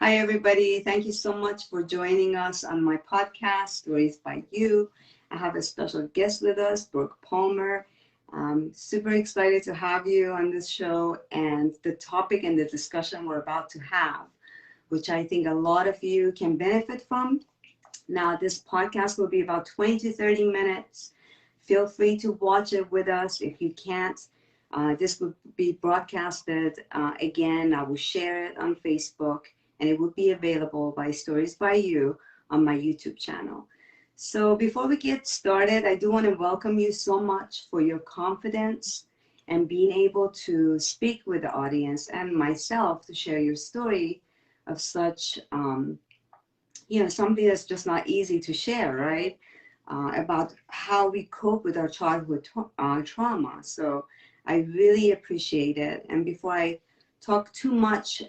Hi, everybody. Thank you so much for joining us on my podcast, Stories by You. I have a special guest with us, Brooke Palmer. I'm super excited to have you on this show and the topic and the discussion we're about to have, which I think a lot of you can benefit from. Now, this podcast will be about 20 to 30 minutes. Feel free to watch it with us if you can't. This will be broadcasted again. I will share it on Facebook and it will be available by Stories by You on my YouTube channel. So before we get started, I do want to welcome you so much for your confidence and being able to speak with the audience and myself to share your story of such something that's just not easy to share, right? About how we cope with our childhood trauma. So I really appreciate it. And before I talk too much,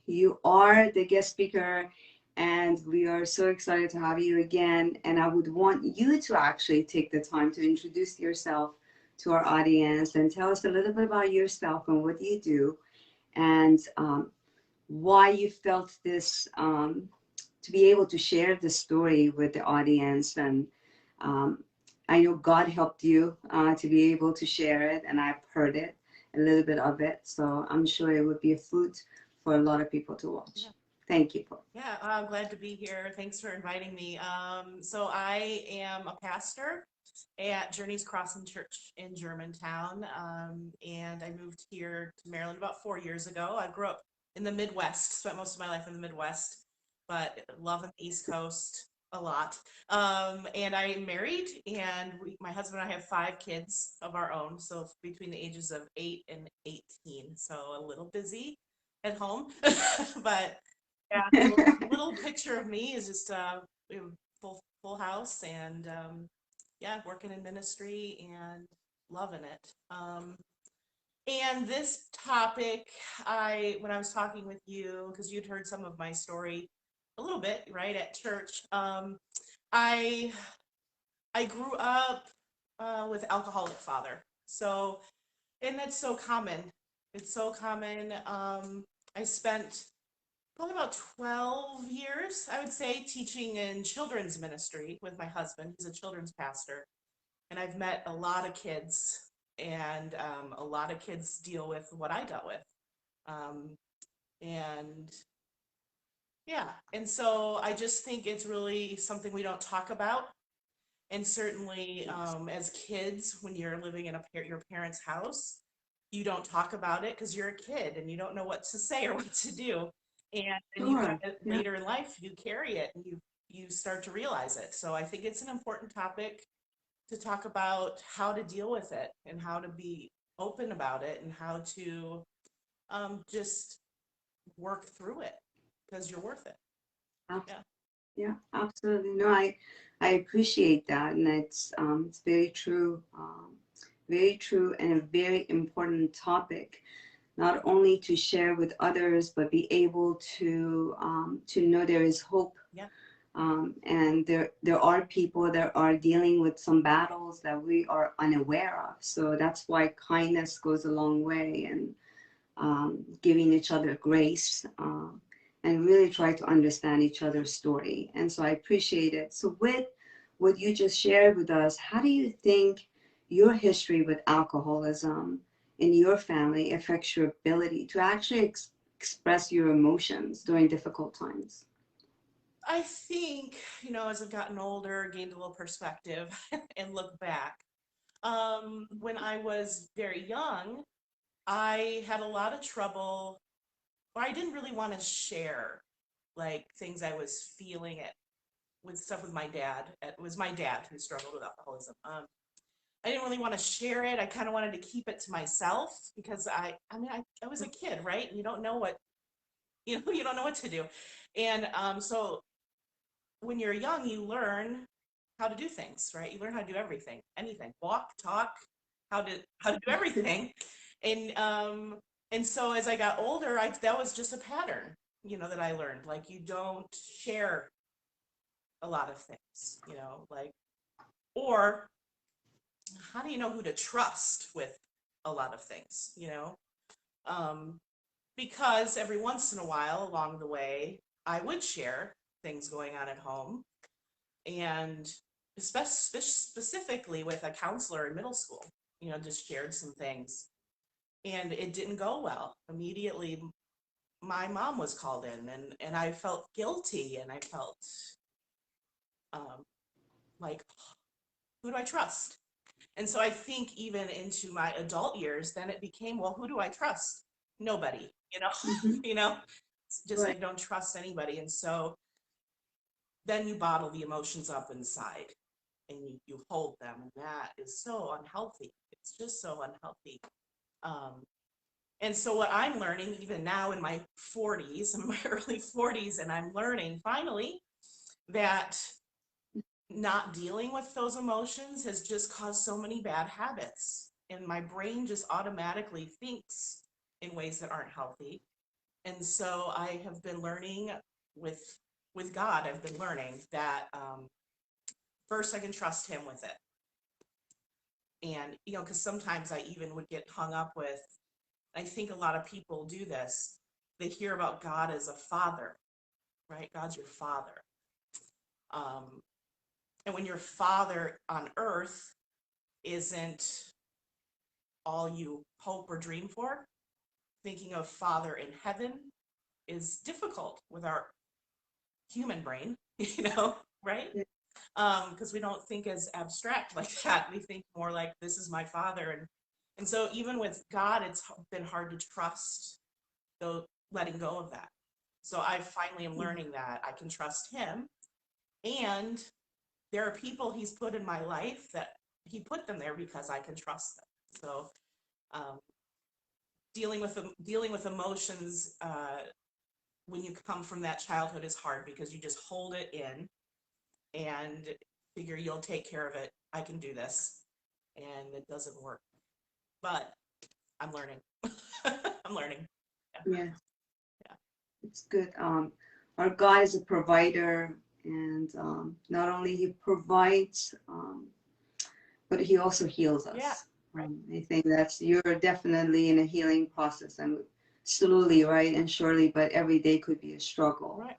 you are the guest speaker, and we are so excited to have you again. And I would want you to actually take the time to introduce yourself to our audience and tell us a little bit about yourself and what you do, and why you felt this to be able to share the story with the audience. And um, I know God helped you to be able to share it, and I've heard it, a little bit of it. So I'm sure it would be a fruit for a lot of people to watch. Yeah. Thank you. Yeah, I'm glad to be here. Thanks for inviting me. So I am a pastor at Journeys Crossing Church in Germantown, and I moved here to Maryland about 4 years ago. I grew up in the Midwest, spent most of my life in the Midwest, but love the East Coast a lot. And I am married, and my husband and I have 5 kids of our own, so between the ages of 8 and 18, so a little busy at home, but yeah, little picture of me is just full house, and yeah, working in ministry and loving it. And this topic, I when I was talking with you, because you'd heard some of my story a little bit, right, at church. I I grew up with alcoholic father, so and that's so common. It's so common. I spent probably about 12 years, I would say, teaching in children's ministry with my husband. He's a children's pastor. And I've met a lot of kids, and a lot of kids deal with what I dealt with. Um, and yeah, and so I just think it's really something we don't talk about. And certainly as kids, when you're living in your parents' house, you don't talk about it because you're a kid and you don't know what to say or what to do. And then you Sure. kind of Yeah. later in life, you carry it and you start to realize it. So I think it's an important topic to talk about how to deal with it and how to be open about it and how to just work through it because you're worth it. Ab- Yeah. Yeah, absolutely. No, I appreciate that, and it's very true, and a very important topic, not only to share with others, but be able to know there is hope. Yeah. And there are people that are dealing with some battles that we are unaware of. So that's why kindness goes a long way, and giving each other grace, and really try to understand each other's story. And so I appreciate it. So with what you just shared with us, how do you think your history with alcoholism in your family affects your ability to actually express your emotions during difficult times? I think, as I've gotten older, gained a little perspective and look back. When I was very young, I had a lot of trouble, or I didn't really want to share like things I was feeling it with stuff with my dad. It was my dad who struggled with alcoholism. I didn't really want to share it. I kind of wanted to keep it to myself because I was a kid, right? And you don't know what, you don't know what to do. And so when you're young, you learn how to do things, right? You learn how to do everything, anything, walk, talk, how to do everything. And and so as I got older, that was just a pattern, that I learned. Like you don't share a lot of things, like or how do you know who to trust with a lot of things, um because every once in a while along the way, I would share things going on at home, and specifically with a counselor in middle school, just shared some things, and it didn't go well. Immediately, my mom was called in, and I felt guilty, and I felt um, like, who do I trust? And so I think even into my adult years, then it became, well, who do I trust? Nobody, Mm-hmm. It's just I Right. don't trust anybody. And so then you bottle the emotions up inside, and you hold them, and that is so unhealthy. It's just so unhealthy. Um, and so what I'm learning even now in my 40s, in my early 40s, and I'm learning finally that not dealing with those emotions has just caused so many bad habits. And my brain just automatically thinks in ways that aren't healthy. And so I have been learning with with God, I've been learning that first I can trust him with it. And, because sometimes I even would get hung up with, I think a lot of people do this. They hear about God as a father, right? God's your father. Um, and when your father on earth isn't all you hope or dream for, thinking of father in heaven is difficult with our human brain, right? Yeah. Because we don't think as abstract like that. We think more like, this is my father. And so even with God, it's been hard to trust, though, letting go of that. So I finally am Mm. learning that I can trust him. And there are people he's put in my life that he put them there because I can trust them. So um, dealing with emotions when you come from that childhood is hard, because you just hold it in and figure you'll take care of it. I can do this, and it doesn't work. But I'm learning. I'm learning. Yeah. Yeah, Yeah. it's good. Our God is a provider, and not only He provides, but He also heals Yeah. us. Right. I think that's you're definitely in a healing process, and slowly, right, and surely, but every day could be a struggle. Right.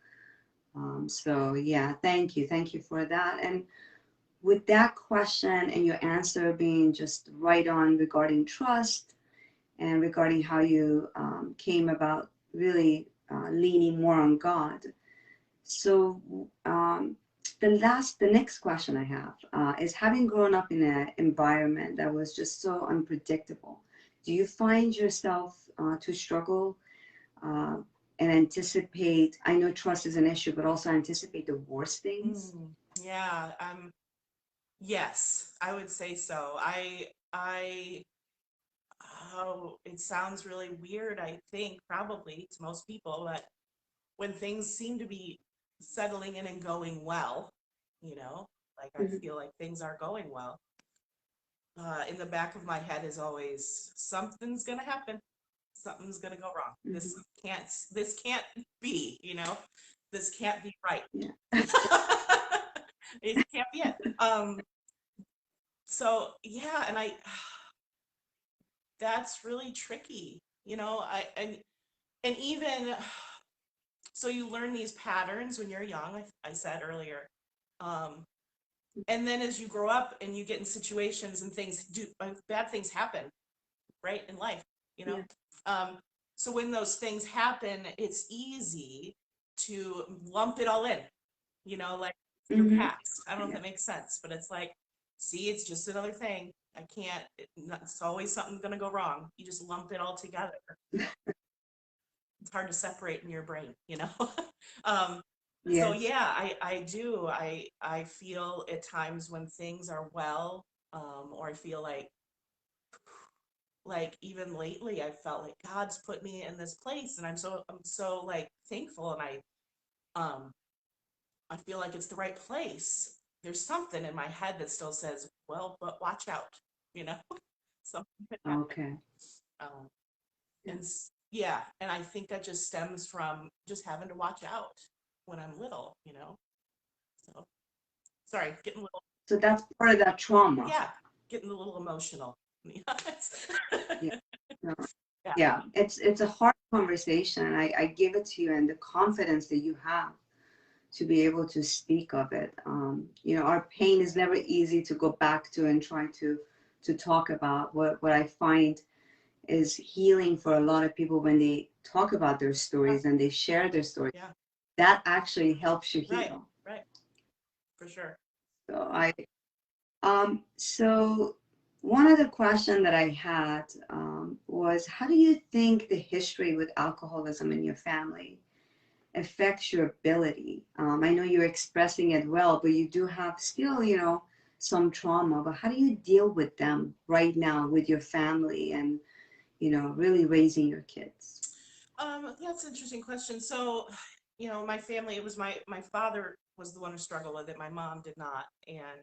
So yeah, thank you for that. And with that question and your answer being just right on regarding trust and regarding how you came about really leaning more on God. So the next question I have is, having grown up in an environment that was just so unpredictable, do you find yourself to struggle uh, and anticipate? I know trust is an issue, but also anticipate the worst things. Yeah. Yes, I would say so. Oh, it sounds really weird, I think, probably to most people, but when things seem to be settling in and going well, like I Mhm. feel like things are going well, in the back of my head is always, something's gonna happen, something's gonna go wrong. This Mhm. can't, this can't be, this can't be right. Yeah. It can't be it. So yeah, and that's really tricky, and even so you learn these patterns when you're young, I said earlier. Um, and then as you grow up and you get in situations and bad things happen, right, in life, you know. Yeah. Um, so when those things happen, it's easy to lump it all in, like your Hmm. past. I don't know if Yeah. that makes sense, but it's like, see, it's just another thing. I can't, it's always something gonna go wrong. You just lump it all together. It's hard to separate in your brain, um, so Yes. yeah, I do. I feel at times when things are well, or I feel like even lately I felt like God's put me in this place, and I'm so like thankful, and I feel like it's the right place. There's something in my head that still says, well, but watch out, you know, something could happen. Okay. Um, Yeah. yeah, and I think that just stems from just having to watch out when I'm little, So sorry, getting a little, So that's part of that trauma. yeah, getting a little emotional. Yeah. No. Yeah, Yeah, it's a hard conversation. I give it to you, and the confidence that you have to be able to speak of it. Our pain is never easy to go back to and try to talk about. What I find is healing for a lot of people when they talk about their yeah, stories and they share their stories. yeah. That actually helps you Right, heal. right, for sure. So one other question that I had was, how do you think the history with alcoholism in your family affects your ability? I know you're expressing it well, but you do have still, some trauma. But how do you deal with them right now with your family and, really raising your kids? That's an interesting question. So, my family, it was my father was the one who struggled with it. My mom did not. And,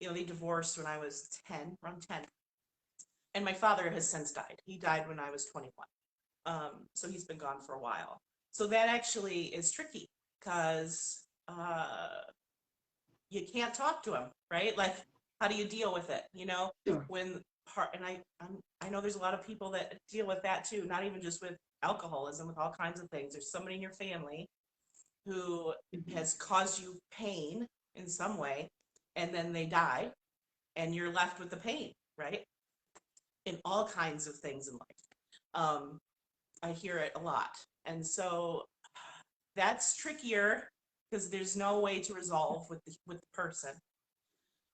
they divorced when I was 10, around 10. And my father has since died. He died when I was 21. So he's been gone for a while. So that actually is tricky because you can't talk to him, right? Like, how do you deal with it? Sure. When part, and I know there's a lot of people that deal with that too, not even just with alcoholism, with all kinds of things. There's somebody in your family who Mhm. has caused you pain in some way, and then they die, and you're left with the pain, right? In all kinds of things in life. I hear it a lot. And so that's trickier because there's no way to resolve with the person.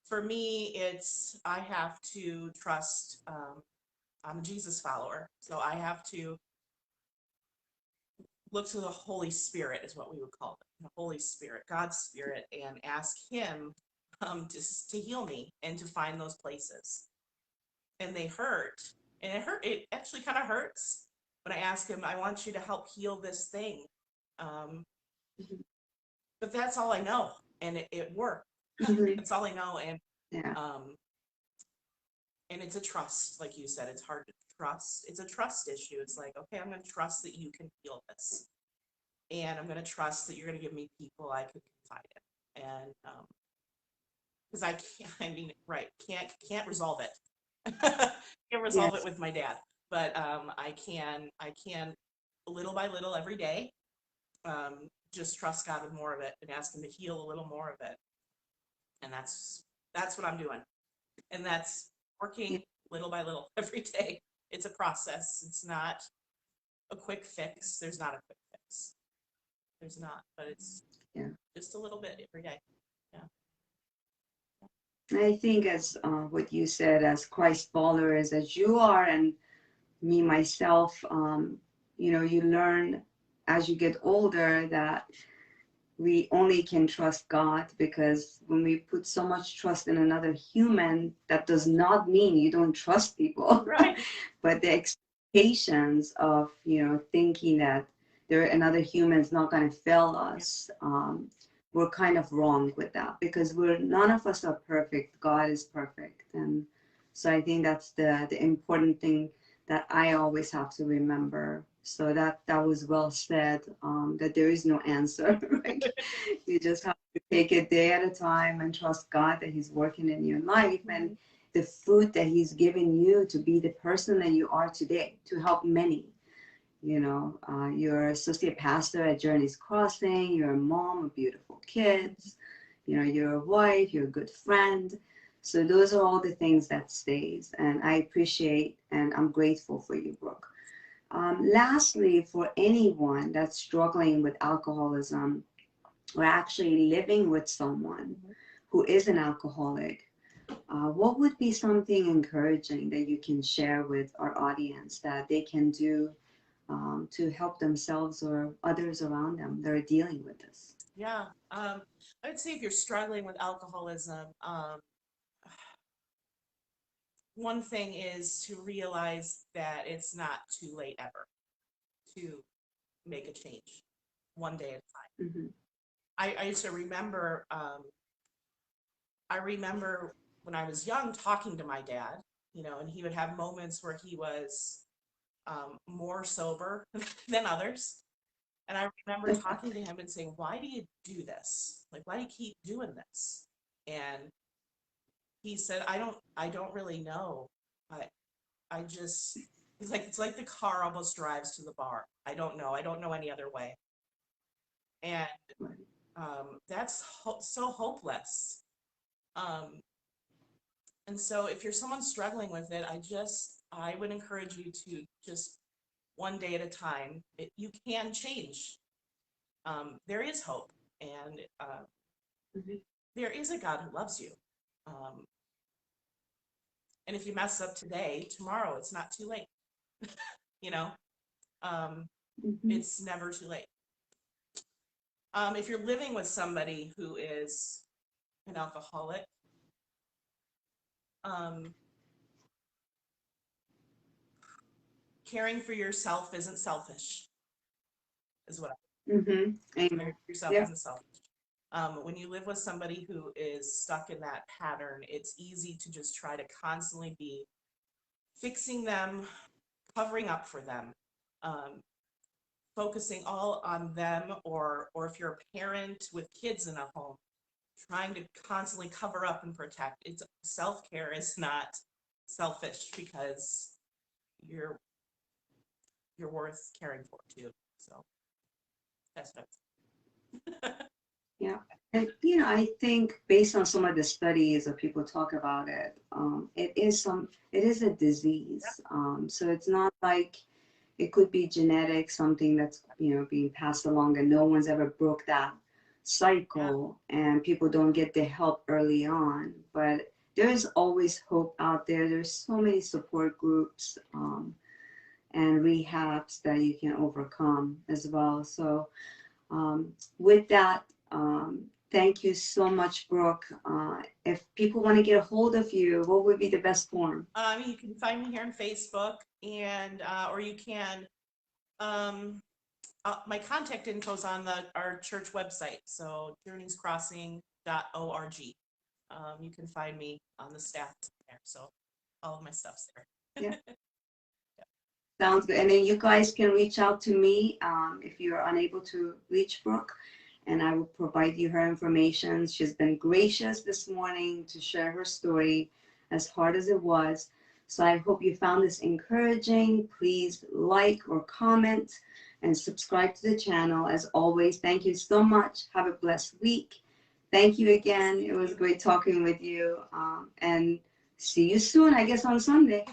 For me, it's I have to trust. I'm a Jesus follower, so I have to look to the Holy Spirit, is what we would call it, the Holy Spirit, God's Spirit, and ask Him to heal me and to find those places. And they hurt, and it hurt. It actually kind of hurts when I ask Him, "I want you to help heal this thing." Um, Mhm. but that's all I know, and it worked. Mhm. That's all I know, Yeah. um, and it's a trust, like you said. It's hard to trust. It's a trust issue. It's like, okay, I'm going to trust that you can heal this, and I'm going to trust that you're going to give me people I could confide in, and because I can't, I mean, right, can't resolve it. Can't resolve it Yes. with my dad, but I can little by little every day, just trust God with more of it and ask Him to heal a little more of it, and that's what I'm doing, and that's Yeah. working little by little every day. It's a process. It's not a quick fix. There's not a quick fix. There's not, but it's Yeah. just a little bit every day. Yeah. I think as what you said, as Christ followers, as you are, and me myself, you learn as you get older that we only can trust God, because when we put so much trust in another human, that does not mean you don't trust people. Right. But the expectations of, thinking that another human is not going to fail Yeah. us, we're kind of wrong with that, because none of us are perfect. God is perfect. And so I think that's the important thing that I always have to remember. So that was well said. That there is no answer, right? You just have to take it day at a time and trust God that He's working in your life, and Mhm. the fruit that He's given you to be the person that you are today, to help many. You're associate pastor at Journey's Crossing. You're a mom of beautiful kids. You're a wife. You're a good friend. So those are all the things that stays, and I appreciate and I'm grateful for you, Brooke. Lastly, for anyone that's struggling with alcoholism or actually living with someone Mhm. who is an alcoholic, what would be something encouraging that you can share with our audience that they can do to help themselves or others around them that are dealing with this? Yeah. I would say if you're struggling with alcoholism, one thing is to realize that it's not too late ever to make a change one day at a time. Hmm. I used to remember, I remember when I was young talking to my dad, and he would have moments where he was more sober than others. And I remember talking to him and saying, "Why do you do this? Like, why do you keep doing this?" And he said, I don't really know. I just it's like the car almost drives to the bar. I don't know. I don't know any other way. And that's so hopeless. Um, and so if you're someone struggling with it, I would encourage you to just one day at a time. You can change. There is hope, and there is a God who loves you. Um, and if you mess up today, tomorrow it's not too late. You know, it's never too late. If you're living with somebody who is an alcoholic, caring for yourself isn't selfish, is what Amen. caring for yourself Yeah. isn't selfish. When you live with somebody who is stuck in that pattern, it's easy to just try to constantly be fixing them, covering up for them, focusing all on them, or if you're a parent with kids in a home, trying to constantly cover up and protect. It's self-care is not selfish, because you're worth caring for too. So that's what Yeah. And, you know, I think based on some of the studies that people talk about it, it is a disease. So it's not like it could be genetic, something that's, you know, being passed along, and no one's ever broke that cycle, and people don't get the help early on. But there is always hope out there. There's so many support groups, and rehabs that you can overcome as well. So with that, thank you so much, Brooke. If people want to get a hold of you, what would be the best form? You can find me here on Facebook, and or you can my contact info is on our church website, so journeyscrossing.org. You can find me on the staff there, so all of my stuff's there. Yeah. Sounds good. And then you guys can reach out to me if you're unable to reach Brooke, and I will provide you her information. She's been gracious this morning to share her story, as hard as it was. So I hope you found this encouraging. Please like or comment and subscribe to the channel. As always, thank you so much. Have a blessed week. Thank you again. It was great talking with you. And see you soon, I guess, on Sunday.